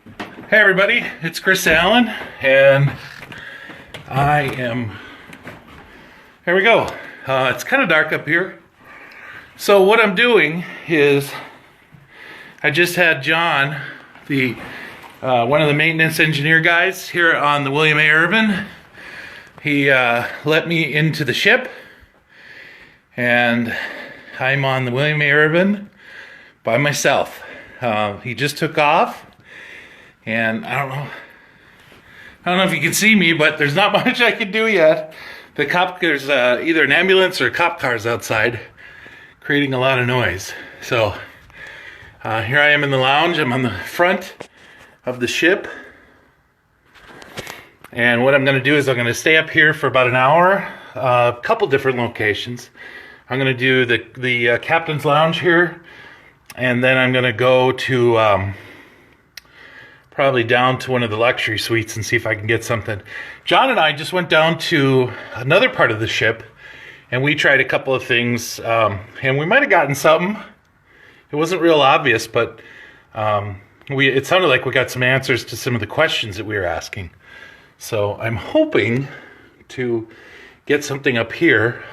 Hey everybody, it's Chris Allen, and here we go. It's kind of dark up here. So what I'm doing is, I just had John, one of the maintenance engineer guys here on the William A. Irvin. He let me into the ship, and I'm on the William A. Irvin by myself. He just took off. And I don't know if you can see me, but there's not much I can do yet. There's either an ambulance or cop cars outside, creating a lot of noise. So here I am in the lounge. I'm on the front of the ship. And what I'm going to do is I'm going to stay up here for about an hour, a couple different locations. I'm going to do the captain's lounge here, and then I'm going to go to probably down to one of the luxury suites and see if I can get something. John and I just went down to another part of the ship, and we tried a couple of things, and we might have gotten something. It wasn't real obvious, but it sounded like we got some answers to some of the questions that we were asking. So I'm hoping to get something up here.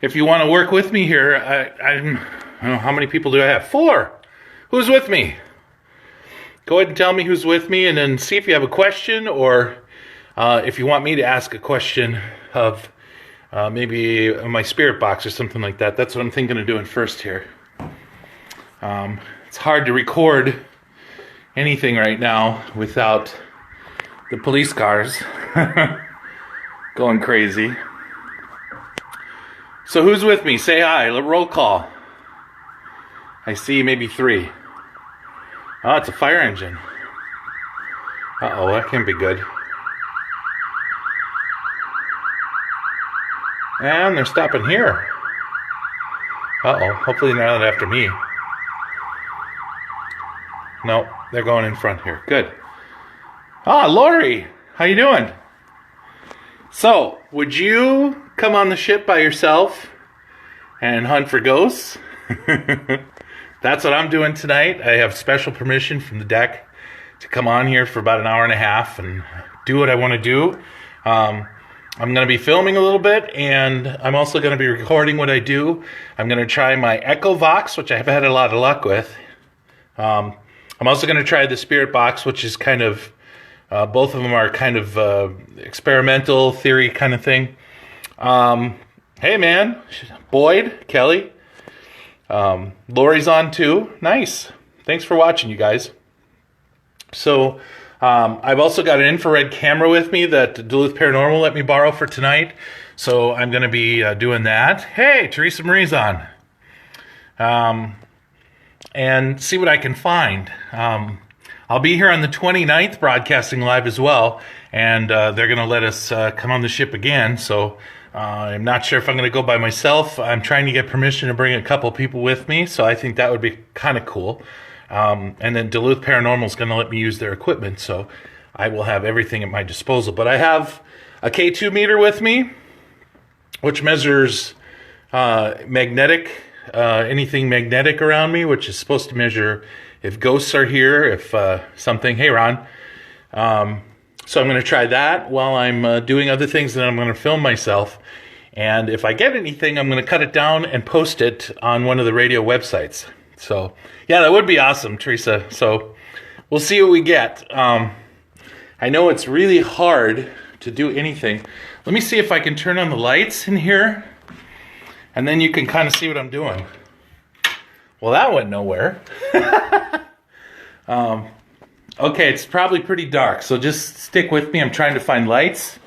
If you want to work with me here, I don't know, how many people do I have? 4. Who's with me? Go ahead and tell me who's with me, and then see if you have a question, or if you want me to ask a question of maybe my spirit box or something like that. That's what I'm thinking of doing first here. It's hard to record anything right now without the police cars going crazy. So who's with me? Say hi. Roll call. I see maybe 3. Oh, it's a fire engine. Uh-oh, that can't be good. And they're stopping here. Uh-oh, hopefully they're not after me. No, they're going in front here. Good. Ah, Lori, how you doing? So, would you come on the ship by yourself and hunt for ghosts? That's what I'm doing tonight. I have special permission from the deck to come on here for about an hour and a half and do what I want to do. I'm going to be filming a little bit, and I'm also going to be recording what I do. I'm going to try my Echovox, which I've had a lot of luck with. I'm also going to try the Spirit Box, which is kind of, both of them are kind of experimental theory kind of thing. Hey man, Boyd, Kelly. Lori's on too. Nice. Thanks for watching, you guys. So I've also got an infrared camera with me that Duluth Paranormal let me borrow for tonight. So I'm going to be doing that. Hey, Teresa Marie's on. And see what I can find. I'll be here on the 29th broadcasting live as well. And they're going to let us come on the ship again. So I'm not sure if I'm going to go by myself. I'm trying to get permission to bring a couple people with me, so I think that would be kind of cool. And then Duluth Paranormal is going to let me use their equipment, so I will have everything at my disposal. But I have a K2 meter with me, which measures anything magnetic around me, which is supposed to measure if ghosts are here, if something. Hey, Ron. So I'm going to try that while I'm doing other things, and I'm going to film myself. And if I get anything, I'm going to cut it down and post it on one of the radio websites. So, yeah, that would be awesome, Teresa. So we'll see what we get. I know it's really hard to do anything. Let me see if I can turn on the lights in here, and then you can kind of see what I'm doing. Well, that went nowhere. Okay, it's probably pretty dark, so just stick with me. I'm trying to find lights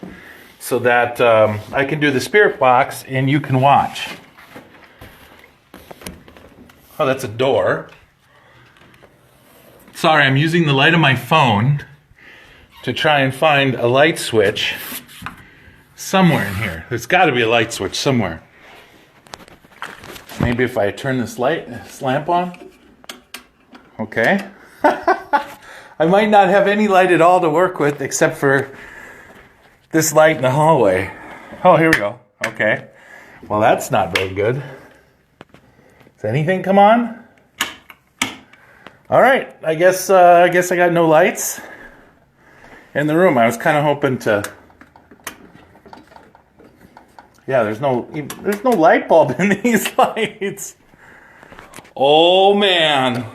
so that I can do the spirit box and you can watch. Oh, that's a door. Sorry, I'm using the light of my phone to try and find a light switch somewhere in here. There's got to be a light switch somewhere. Maybe if I turn this lamp on. Okay. I might not have any light at all to work with except for this light in the hallway. Oh, here we go. Okay. Well, that's not very good. Does anything come on? All right, I guess I got no lights in the room. I was kind of hoping to. Yeah, there's no light bulb in these lights. Oh man,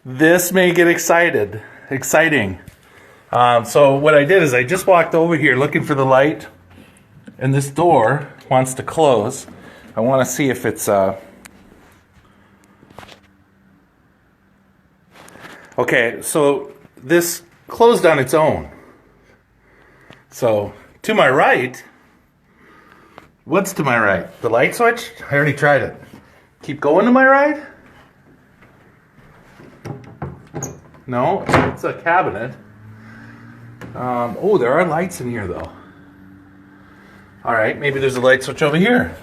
this may get exciting. So what I did is I just walked over here looking for the light, and this door wants to close. I want to see if it's okay, so this closed on its own. So to my right, what's to my right? The light switch? I already tried it. Keep going to my right? No, it's a cabinet. Oh, there are lights in here though. All right, maybe there's a light switch over here.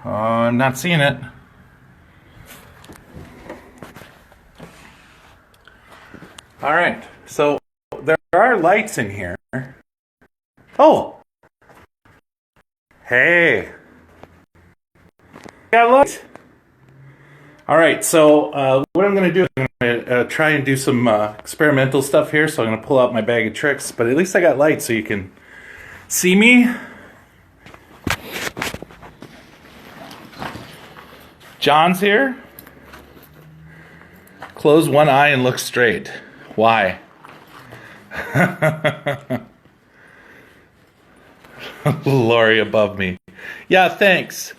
I'm not seeing it. All right, so there are lights in here. Oh! Hey! Got lights! All right, so what I'm going to do is I'm going to try and do some experimental stuff here, so I'm going to pull out my bag of tricks, but at least I got lights so you can see me. John's here. Close one eye and look straight. Why? Lori above me. Yeah, thanks.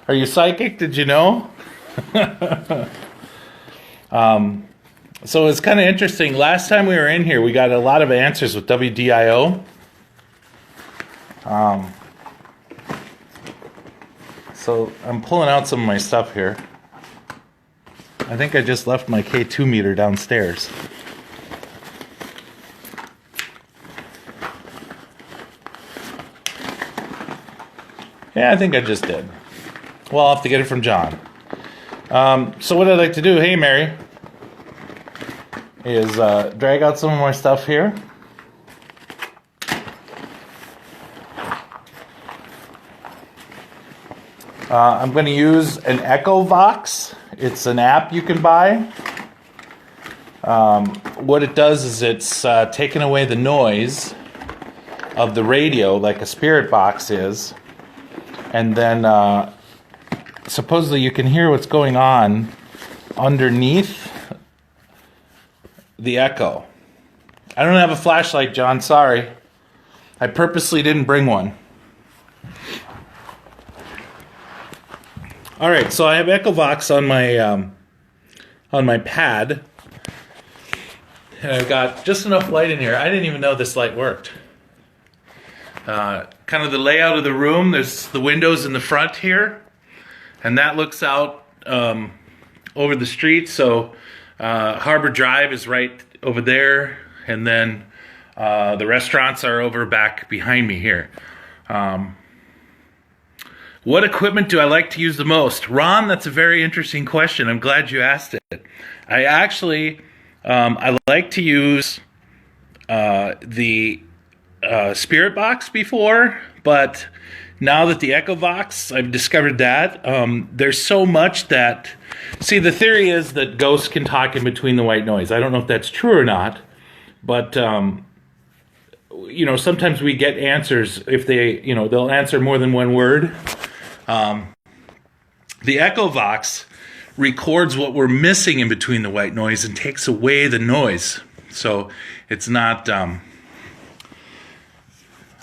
Are you psychic? Did you know? So it's kind of interesting. Last time we were in here, we got a lot of answers with WDIO. So I'm pulling out some of my stuff here. I think I just left my K2 meter downstairs. Yeah, I think I just did. Well, I'll have to get it from John. So what I'd like to do, hey Mary, is drag out some of my stuff here. I'm going to use an Echovox. It's an app you can buy. What it does is it's taken away the noise of the radio like a spirit box is. And then supposedly you can hear what's going on underneath the echo. I don't have a flashlight, John. Sorry. I purposely didn't bring one. All right, so I have Echovox on my pad, and I've got just enough light in here. I didn't even know this light worked. Kind of the layout of the room. There's the windows in the front here, and that looks out over the street. So Harbor Drive is right over there, and then the restaurants are over back behind me here. What equipment do I like to use the most? Ron, that's a very interesting question. I'm glad you asked it. I actually, I like to use the Spirit Box before, but now that the Echovox, I've discovered that there's so much that, see, the theory is that ghosts can talk in between the white noise. I don't know if that's true or not, but you know, sometimes we get answers if they, you know, they'll answer more than one word. The Echovox records what we're missing in between the white noise and takes away the noise. So it's not...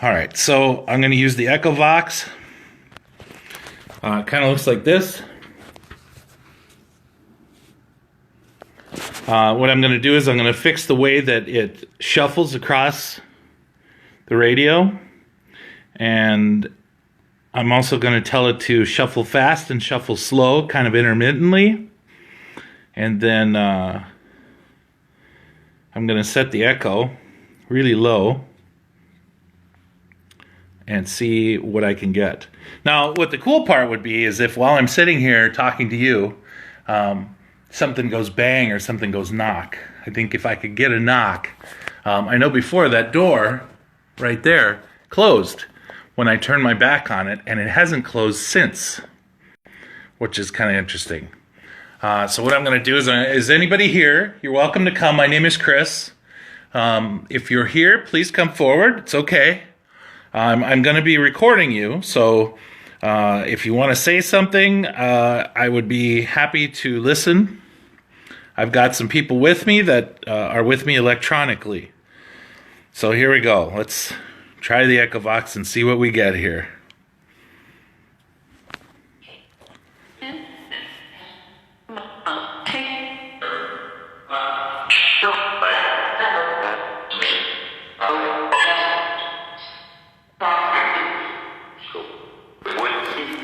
All right, so I'm going to use the Echovox. It kind of looks like this. What I'm going to do is I'm going to fix the way that it shuffles across the radio. And I'm also going to tell it to shuffle fast and shuffle slow, kind of intermittently. And then I'm going to set the echo really low and see what I can get. Now, what the cool part would be is if while I'm sitting here talking to you, something goes bang or something goes knock. I think if I could get a knock, I know before that door right there closed when I turned my back on it, and it hasn't closed since. which is kind of interesting. So what I'm going to do is anybody here, you're welcome to come. My name is Chris. If you're here, please come forward. It's okay. I'm going to be recording you, so if you want to say something, I would be happy to listen. I've got some people with me that are with me electronically. So here we go. Let's try the Echovox and see what we get here.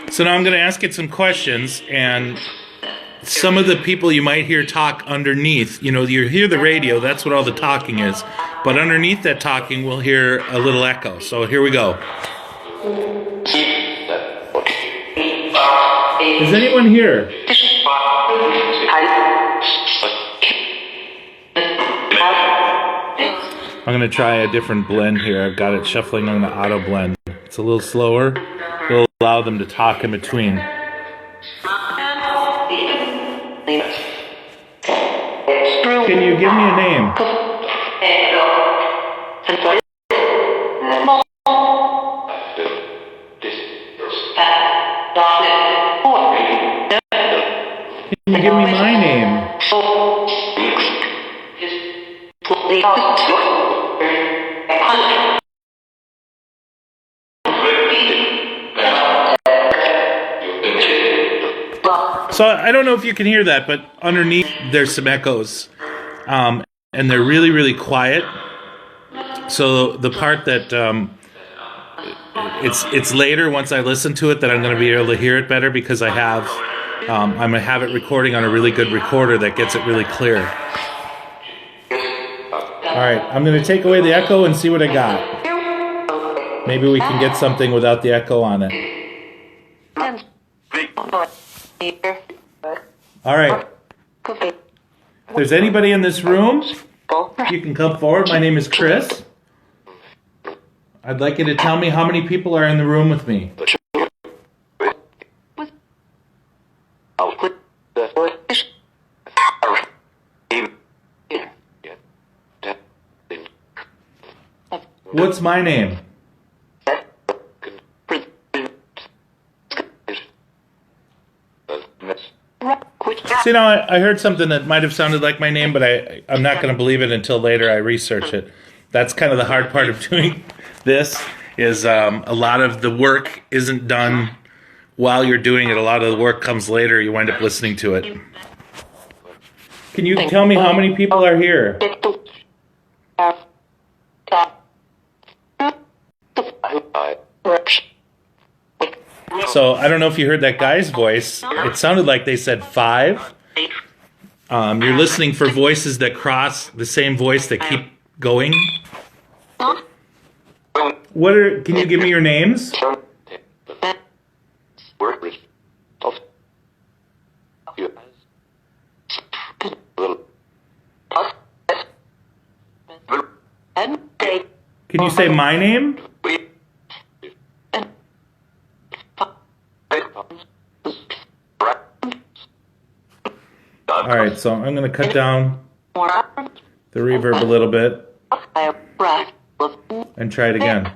So now I'm going to ask it some questions, and some of the people you might hear talk underneath, you hear the radio, that's what all the talking is, but underneath that talking we'll hear a little echo. So here we go. Is anyone here? I'm going to try a different blend here. I've got it shuffling on the auto blend. It's a little slower. It'll allow them to talk in between. Can you give me a name? Can you give me my name? So I don't know if you can hear that, but underneath there's some echoes, and they're really, really quiet. So the part that it's later once I listen to it that I'm going to be able to hear it better, because I'm going to have it recording on a really good recorder that gets it really clear. All right, I'm going to take away the echo and see what I got. Maybe we can get something without the echo on it. All right. If there's anybody in this room, you can come forward. My name is Chris. I'd like you to tell me how many people are in the room with me. What's my name? So, I heard something that might have sounded like my name, but I'm not going to believe it until later I research it. That's kind of the hard part of doing this, is a lot of the work isn't done while you're doing it. A lot of the work comes later. You wind up listening to it. Can you tell me how many people are here? So I don't know if you heard that guy's voice. It sounded like they said 5. You're listening for voices that cross the same voice that keep going. Can you give me your names? Can you say my name? All right, so I'm going to cut down the reverb a little bit and try it again.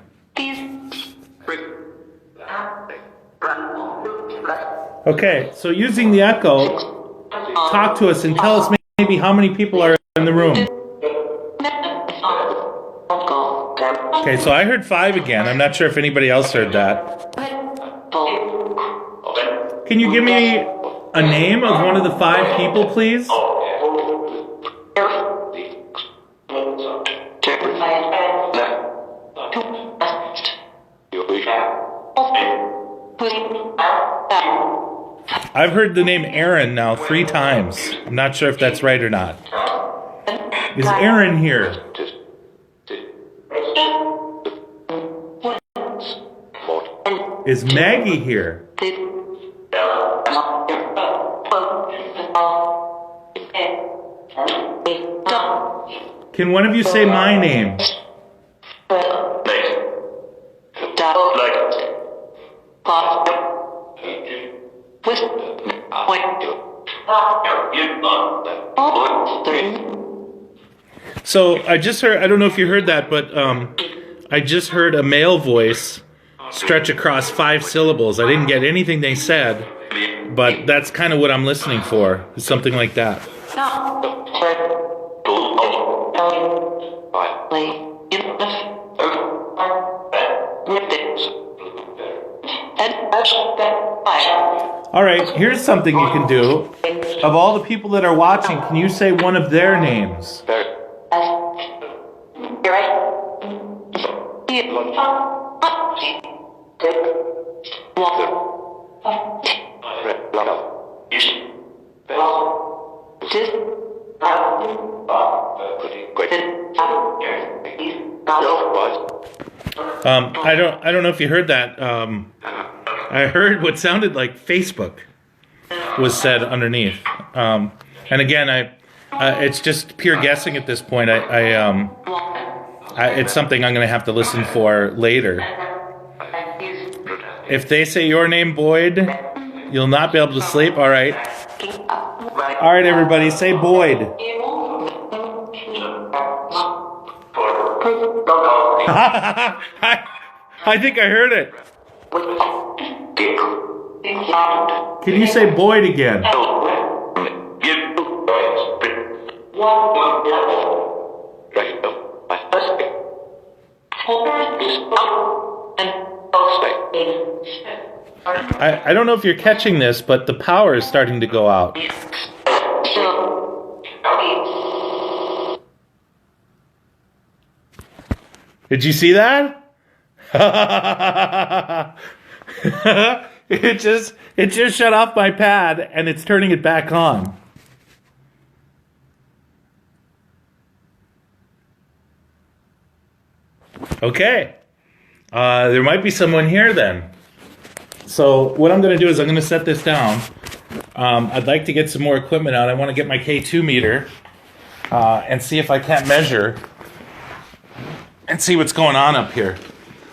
Okay, so using the echo, talk to us and tell us maybe how many people are in the room. Okay, so I heard 5 again. I'm not sure if anybody else heard that. Can you give me a name of one of the 5 people, please? I've heard the name Aaron now 3 times. I'm not sure if that's right or not. Is Aaron here? Is Maggie here? Can one of you say my name? So I just heard, I don't know if you heard that, but I just heard a male voice stretch across 5 syllables. I didn't get anything they said, but that's kind of what I'm listening for, something like that. All right, here's something you can do. Of all the people that are watching, can you say one of their names? I don't know if you heard that. I heard what sounded like Facebook was said underneath. And again, it's just pure guessing at this point. It's something I'm going to have to listen for later. If they say your name, Boyd, you'll not be able to sleep. All right. All right, everybody, say Boyd. I think I heard it. Can you say Boyd again? I don't know if you're catching this, but the power is starting to go out. Did you see that? It just shut off my pad and it's turning it back on. Okay. There might be someone here then. So what I'm going to do is I'm going to set this down. I'd like to get some more equipment out. I want to get my K2 meter and see if I can't measure and see what's going on up here.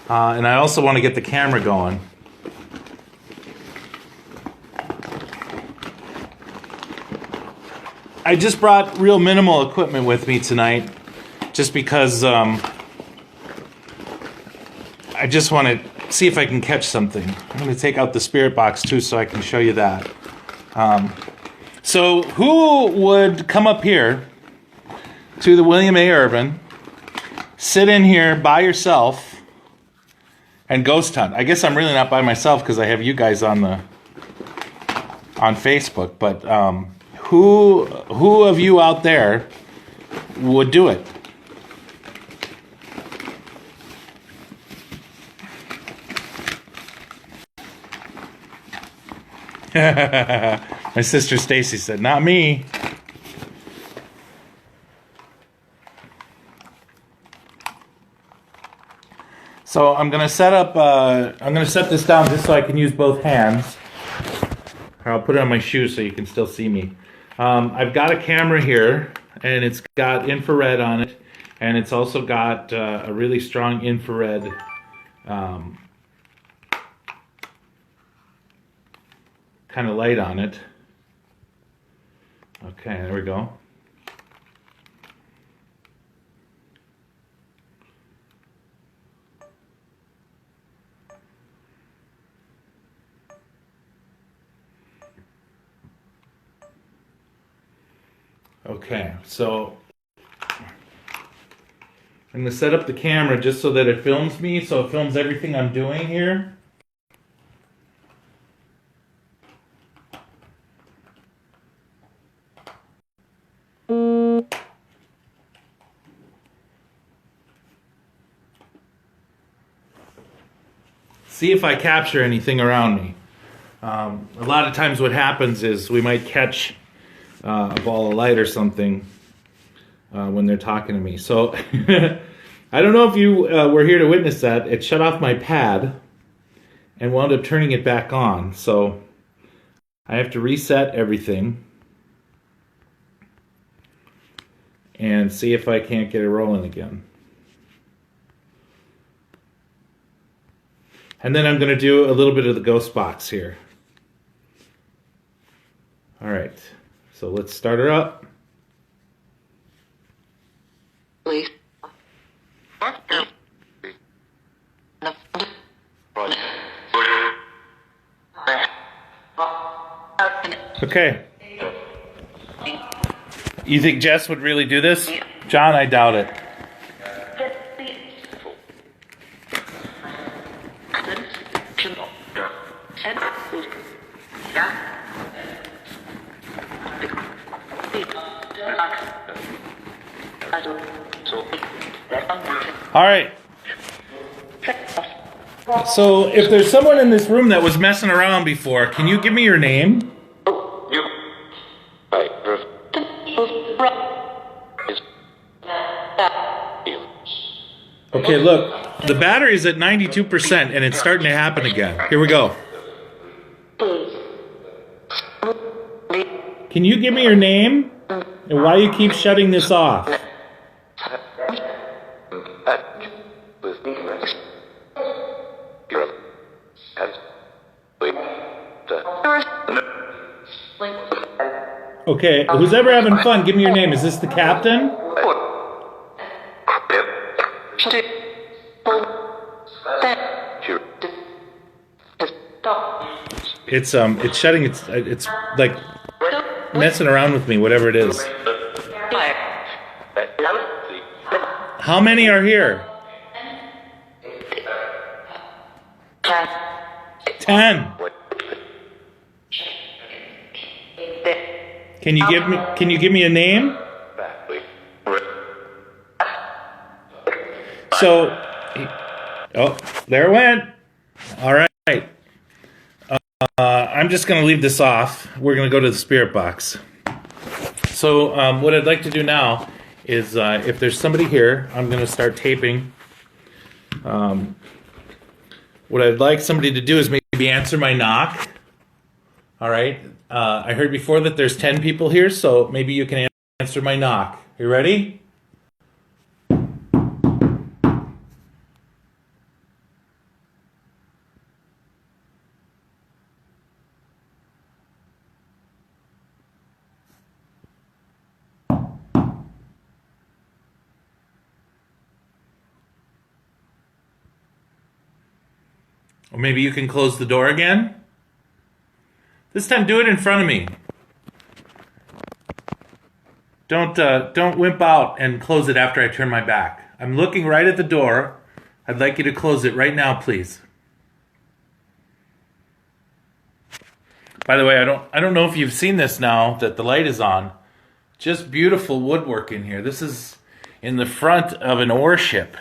And I also want to get the camera going. I just brought real minimal equipment with me tonight just because I just want to see if I can catch something. I'm going to take out the spirit box too so I can show you that. So who would come up here to the William A. Irvin, sit in here by yourself, and ghost hunt? I guess I'm really not by myself because I have you guys on Facebook, but who of you out there would do it? My sister Stacy said, "Not me." So I'm gonna set this down just so I can use both hands. I'll put it on my shoes so you can still see me. I've got a camera here, and it's got infrared on it, and it's also got a really strong infrared kind of light on it. Okay, there we go. Okay, so I'm going to set up the camera just so that it films me, so it films everything I'm doing here. See if I capture anything around me. A lot of times what happens is we might catch a ball of light or something when they're talking to me. So I don't know if you were here to witness that. It shut off my pad and wound up turning it back on. So I have to reset everything and see if I can't get it rolling again. And then I'm going to do a little bit of the ghost box here. All right. So let's start her up. Okay. You think Jess would really do this? John, I doubt it. All right. So if there's someone in this room that was messing around before, can you give me your name? Okay, look, the battery's at 92% and it's starting to happen again. Here we go. Can you give me your name and why you keep shutting this off? Okay, who's ever having fun, give me your name. Is this the captain? It's shutting, it's like messing around with me, whatever it is. How many are here? 10. Can you give me a name? So, oh, there it went. All right. I'm just going to leave this off. We're going to go to the spirit box. So what I'd like to do now is if there's somebody here, I'm going to start taping. What I'd like somebody to do is maybe answer my knock. All right. I heard before that there's 10 people here, so maybe you can answer my knock. You ready? Or maybe you can close the door again. This time do it in front of me. Don't wimp out and close it after I turn my back. I'm looking right at the door. I'd like you to close it right now, please. By the way, I don't know if you've seen this now that the light is on. Just beautiful woodwork in here. This is in the front of an ore ship.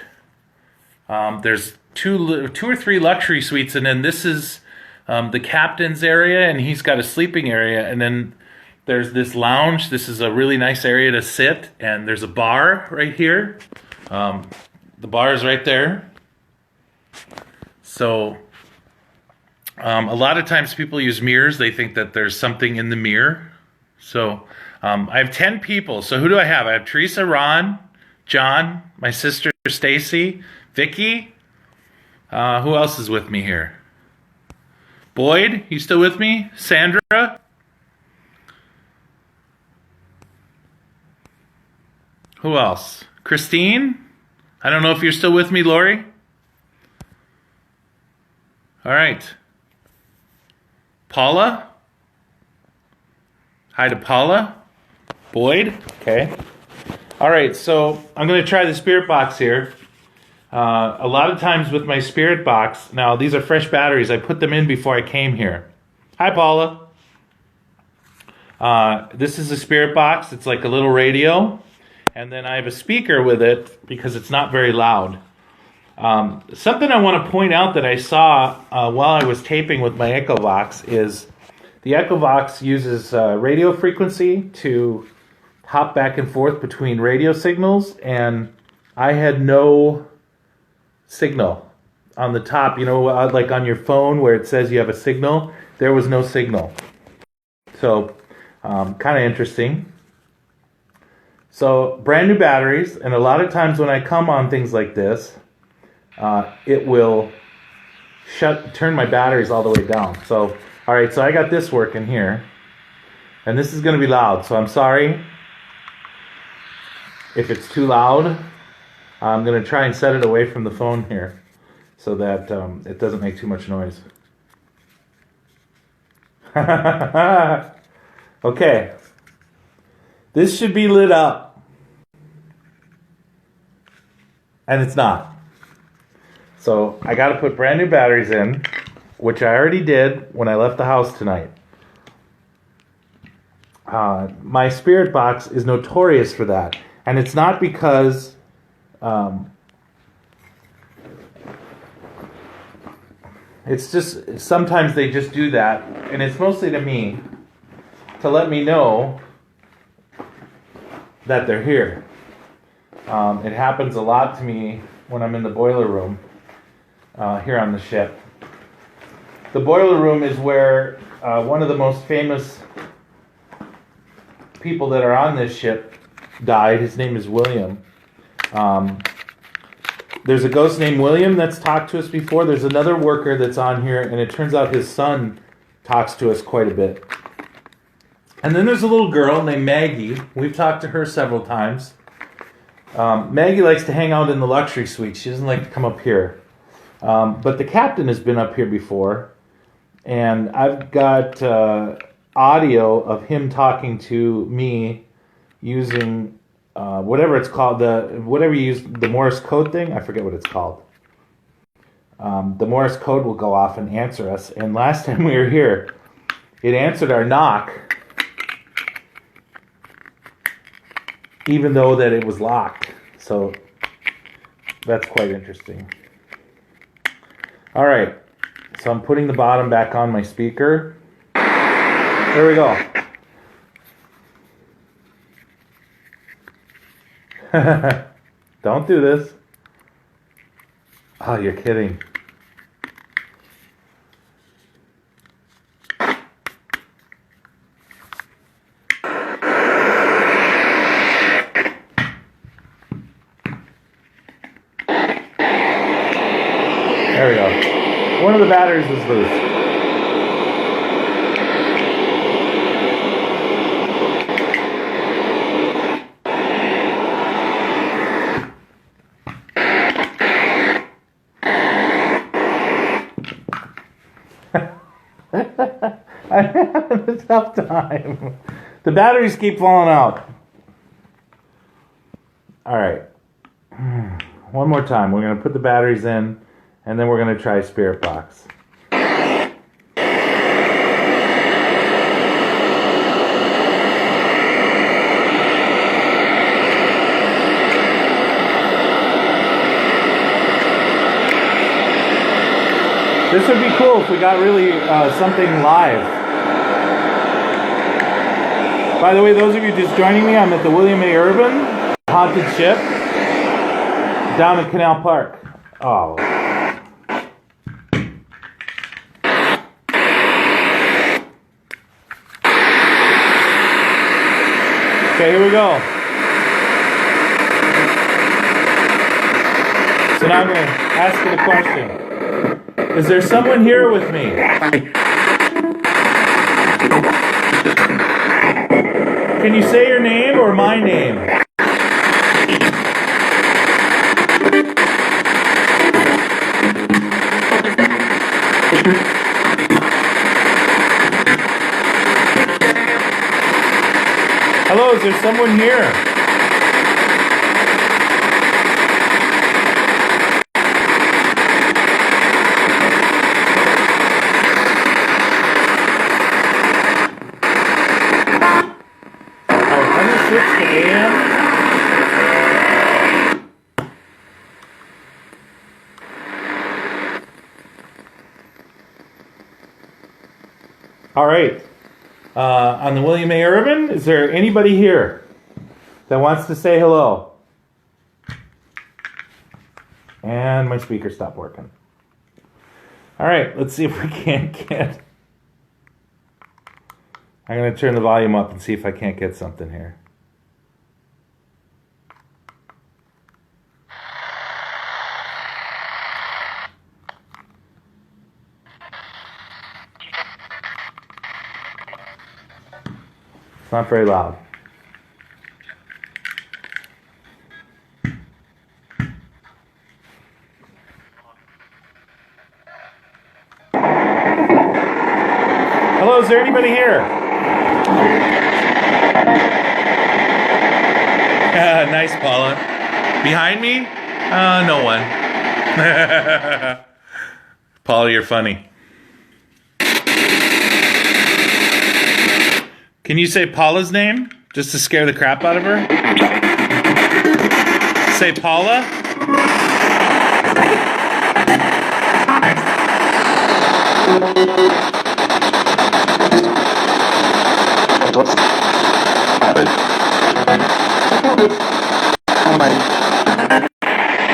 There's two or three luxury suites, and then this is the captain's area, and he's got a sleeping area, and then there's this lounge. This is a really nice area to sit, and there's a bar right here. The bar is right there. So a lot of times people use mirrors. They think that there's something in the mirror. So I have 10 people. So who do I have? I have Teresa, Ron, John, my sister Stacy, Vicky. Who else is with me here? Boyd, you still with me? Sandra? Who else? Christine? I don't know if you're still with me, Lori. All right. Paula? Hi to Paula. Boyd? Okay. All right, so I'm going to try the spirit box here. A lot of times with my spirit box, now these are fresh batteries. I put them in before I came here. Hi, Paula. This is a spirit box. It's like a little radio. And then I have a speaker with it because it's not very loud. Something I want to point out that I saw while I was taping with my Echovox is the Echovox uses radio frequency to hop back and forth between radio signals, and I had no signal on the top. You know, like on your phone where it says you have a signal, there was no signal. So, kind of interesting. So, brand new batteries, and a lot of times when I come on things like this, it will turn my batteries all the way down. So, all right, so I got this working here. And this is going to be loud, so I'm sorry if it's too loud. I'm going to try and set it away from the phone here so that it doesn't make too much noise. Okay. This should be lit up. And it's not. So I got to put brand new batteries in, which I already did when I left the house tonight. My spirit box is notorious for that. And it's not because it's just sometimes they just do that, and it's mostly to me to let me know that they're here. It happens a lot to me when I'm in the boiler room here on the ship. The boiler room is where one of the most famous people that are on this ship died. His name is William. There's a ghost named William that's talked to us before. There's another worker that's on here, and it turns out his son talks to us quite a bit. And then there's a little girl named Maggie. We've talked to her several times. Maggie likes to hang out in the luxury suite. She doesn't like to come up here. But the captain has been up here before, and I've got audio of him talking to me using whatever it's called, whatever you use, the Morse code thing. I forget what it's called. The Morse code will go off and answer us. And last time we were here, it answered our knock, even though that it was locked. So that's quite interesting. All right, so I'm putting the bottom back on my speaker. There we go. Don't do this. Oh, you're kidding. There we go. One of the batteries was loose. I'm having a tough time. The batteries keep falling out. All right. One more time. We're going to put the batteries in, and then we're going to try Spirit Box. This would be cool if we got really something live. By the way, those of you just joining me, I'm at the William A. Irvin Haunted Ship down in Canal Park. Oh. Okay, here we go. So now I'm going to ask you the question. Is there someone here with me? Can you say your name or my name? Hello, is there someone here? All right. On the William A. Irvin, is there anybody here that wants to say hello? And my speaker stopped working. All right, let's see if we can't get... I'm going to turn the volume up and see if I can't get something here. not very loud. Hello, is there anybody here? Nice, Paula. Behind me? No one. Paula, you're funny. Can you say Paula's name? Just to scare the crap out of her? Say Paula?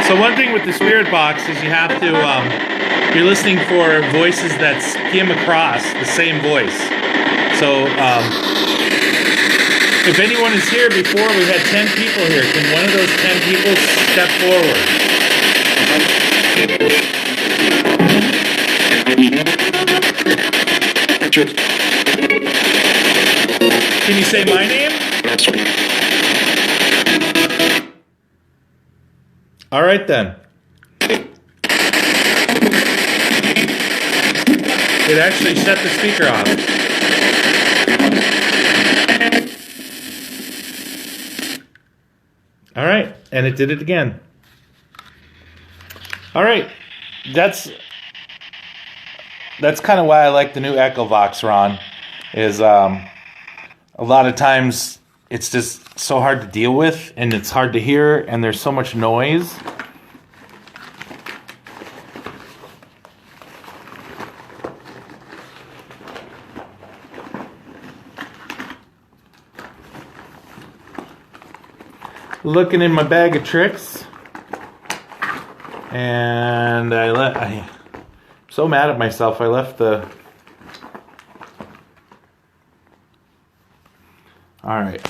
So one thing with the spirit box is you have to, you're listening for voices that skim across the same voice. So if anyone is here before, we had 10 people here. Can one of those 10 people step forward? Can you say my name? All right then. It actually shut the speaker off. All right, and it did it again. All right, that's kind of why I like the new Echovox, Ron. Is a lot of times it's just so hard to deal with, and it's hard to hear, and there's so much noise. Looking in my bag of tricks, and I'm so mad at myself. I left the. All right,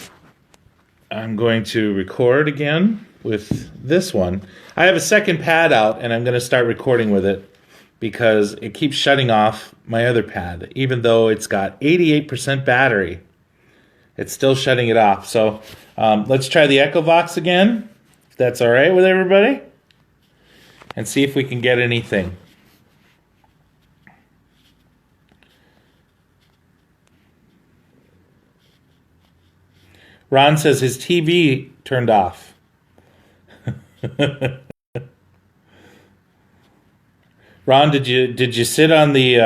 I'm going to record again with this one. I have a second pad out, and I'm going to start recording with it because it keeps shutting off my other pad, even though it's got 88% battery. It's still shutting it off. So let's try the Echovox again, if that's all right with everybody, and see if we can get anything. Ron says his TV turned off. Ron, did you sit on the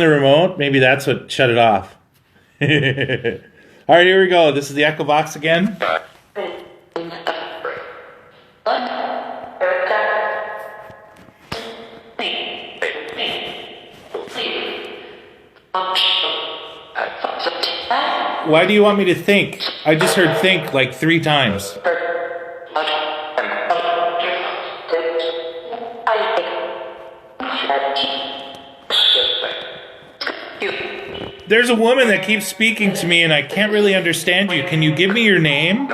remote? Maybe that's what shut it off. All right, here we go. This is the Echovox again. Why do you want me to think? I just heard think like 3 times. There's a woman that keeps speaking to me and I can't really understand you. Can you give me your name?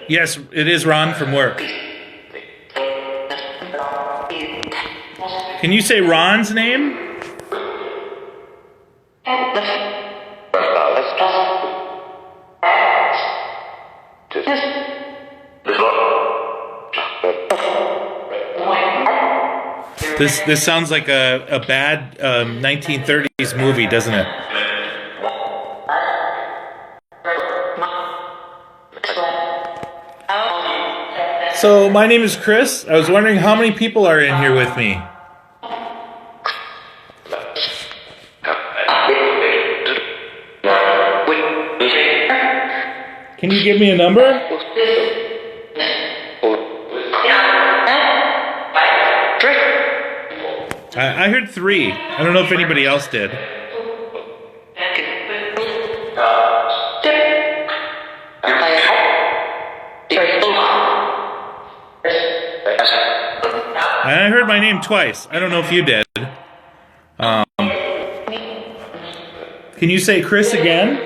Yes, it is Ron from work. Can you say Ron's name? This sounds like a bad 1930s movie, doesn't it? So, my name is Chris. I was wondering how many people are in here with me. Can you give me a number? I heard 3. I don't know if anybody else did. I heard my name twice. I don't know if you did. Can you say Chris again?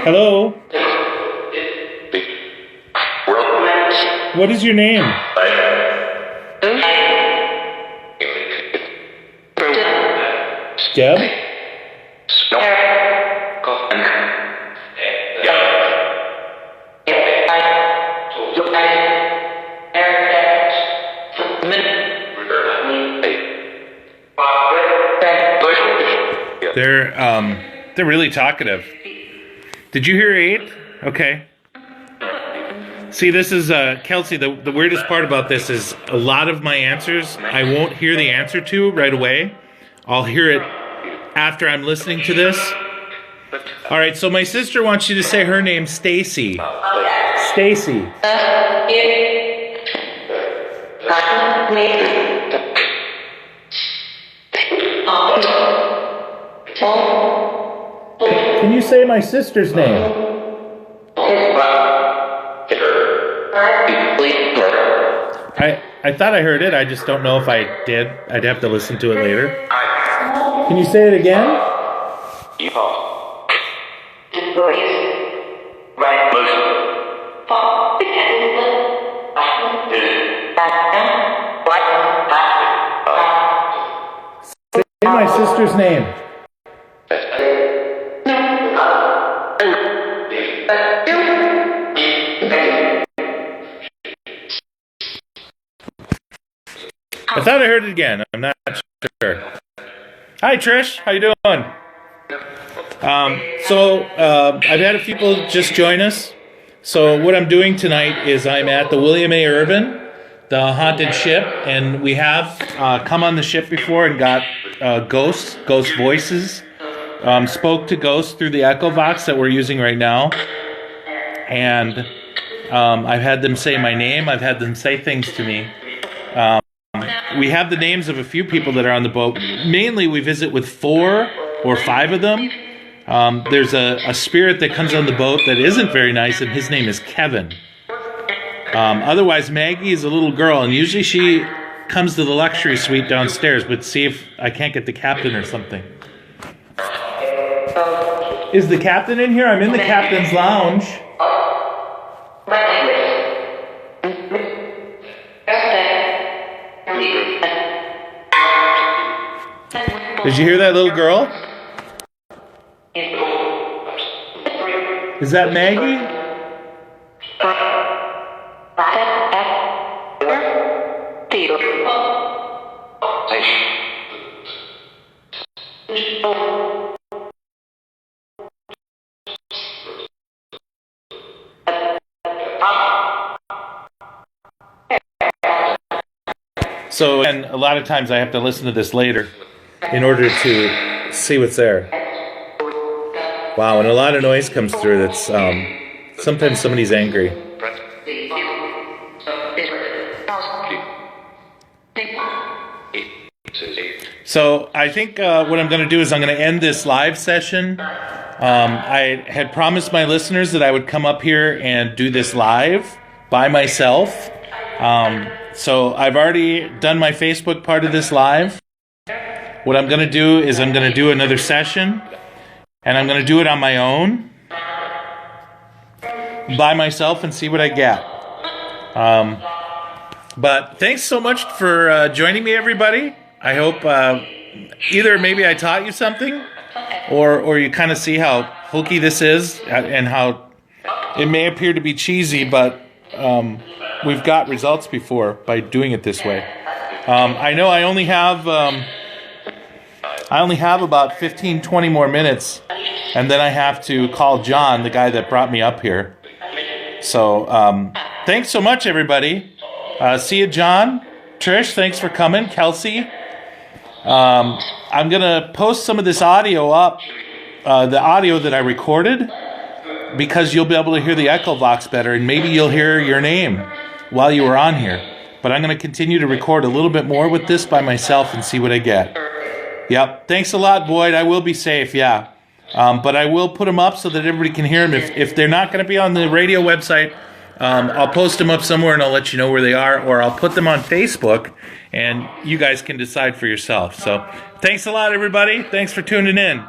Hello? What is your name? Deb? They're really talkative. Did you hear 8? Okay. See, this is, Kelsey, the weirdest part about this is a lot of my answers, I won't hear the answer to right away. I'll hear it after I'm listening to this. All right, so my sister wants you to say her name, Stacy. Stacy. Can you say my sister's name? I thought I heard it. I just don't know if I did. I'd have to listen to it later. Can you say it again? Say my sister's name. I thought I heard it again. I'm not sure. Hi, Trish. How you doing? I've had a few people just join us. So what I'm doing tonight is I'm at the William A. Irvin, the haunted ship, and we have come on the ship before and got ghost voices. Spoke to ghosts through the Echovox that we're using right now. And I've had them say my name. I've had them say things to me. We have the names of a few people that are on the boat. Mainly we visit with 4 or 5 of them. There's a spirit that comes on the boat that isn't very nice, and his name is Kevin. Otherwise, Maggie is a little girl, and usually she comes to the luxury suite downstairs, but see if I can't get the captain or something. Is the captain in here? I'm in the captain's lounge. Did you hear that little girl? Is that Maggie? So, and a lot of times I have to listen to this later in order to see what's there. Wow, and a lot of noise comes through that's, sometimes somebody's angry. So I think what I'm going to do is I'm going to end this live session. I had promised my listeners that I would come up here and do this live by myself. So I've already done my Facebook part of this live. What I'm going to do is I'm going to do another session, and I'm going to do it on my own, by myself, and see what I get. But thanks so much for joining me, everybody. I hope either maybe I taught you something, or you kind of see how hokey this is, and how it may appear to be cheesy, but we've got results before by doing it this way. I know I only have about 15-20 more minutes, and then I have to call John, the guy that brought me up here. So thanks so much, everybody. See you, John. Trish, thanks for coming. Kelsey. I'm going to post some of this audio up, the audio that I recorded, because you'll be able to hear the Echovox better, and maybe you'll hear your name while you were on here. But I'm going to continue to record a little bit more with this by myself and see what I get. Yep. Thanks a lot, Boyd. I will be safe, yeah. But I will put them up so that everybody can hear them. If they're not going to be on the radio website, I'll post them up somewhere and I'll let you know where they are, or I'll put them on Facebook and you guys can decide for yourself. So thanks a lot, everybody. Thanks for tuning in.